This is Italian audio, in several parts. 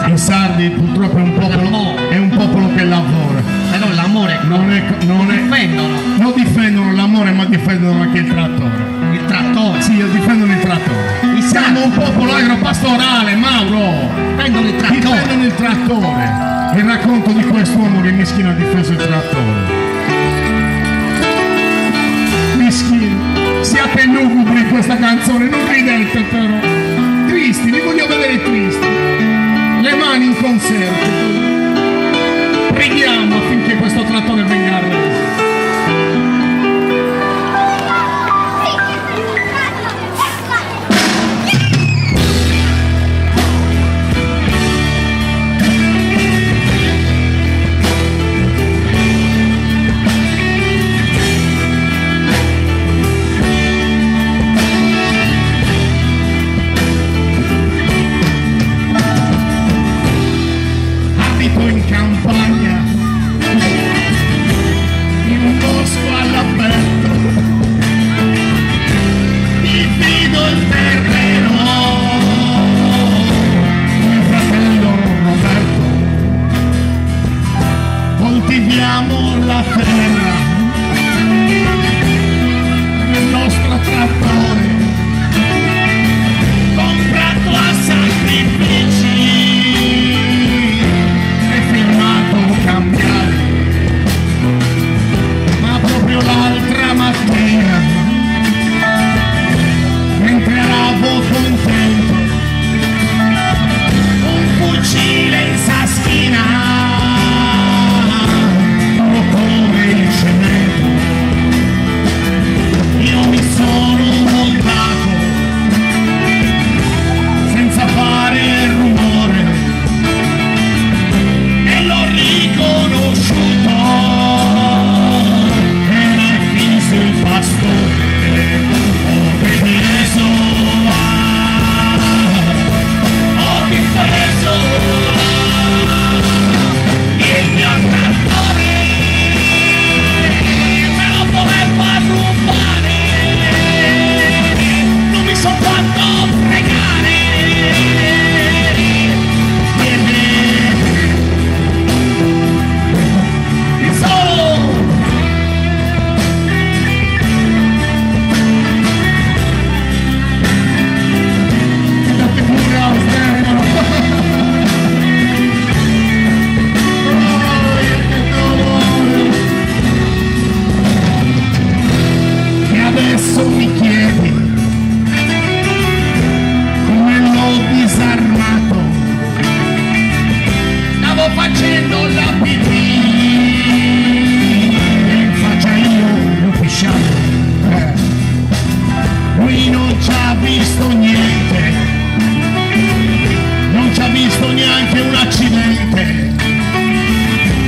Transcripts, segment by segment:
I sardi purtroppo è un popolo che lavora. Però l'amore non difendono l'amore, ma difendono anche il trattore. il trattore. Sì, difendono il trattore. Siamo un popolo agropastorale, Mauro. Prendono il trattore. Difendono il trattore. Il racconto di quest'uomo che mischino ha difeso il trattore. Mischino. Siate lugubri in questa canzone, non ridete però. Tristi, vi voglio vedere tristi. Le mani in concerto. Preghiamo affinché questo trattore venga arreso. In campagna, in un bosco all'aperto, divido il terreno, mio fratello Roberto, coltiviamo la terra, il nostro trattore, comprato a sacrifici. Cambiare, ma proprio l'altra mattina, mentre eravo contento, un fucile in saschina, puro come il cemento, io mi sono montato senza fare rumore. Riconosciuto era fiso il pastore, ho difeso il mio trattore, me lo voleva rubare, non mi son fatto pregare. Adesso mi chiedi come l'ho disarmato, stavo facendo la pipì e in faccia io l'ho pisciato, lui non ci ha visto niente, non ci ha visto neanche un accidente,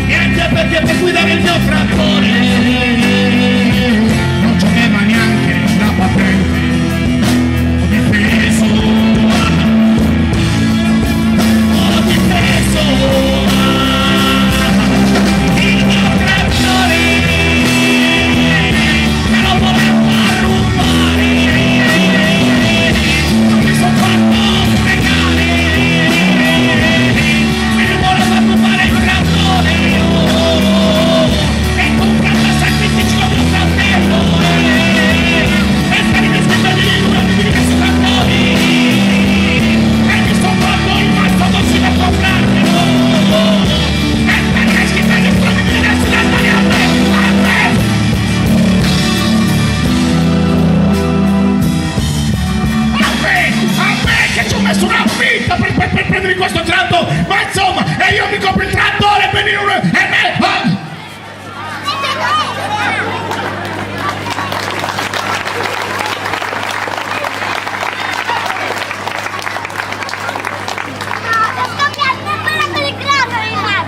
niente perché per guidare il mio trattore neanche la patente, ho difeso il mio trattore, me lo voleva rubare, non mi son fatto pregare, me ne voleva rubare il trattore, e comprato a sacrificio il mio fratello. Che ci ho messo una vita per prendere questo tratto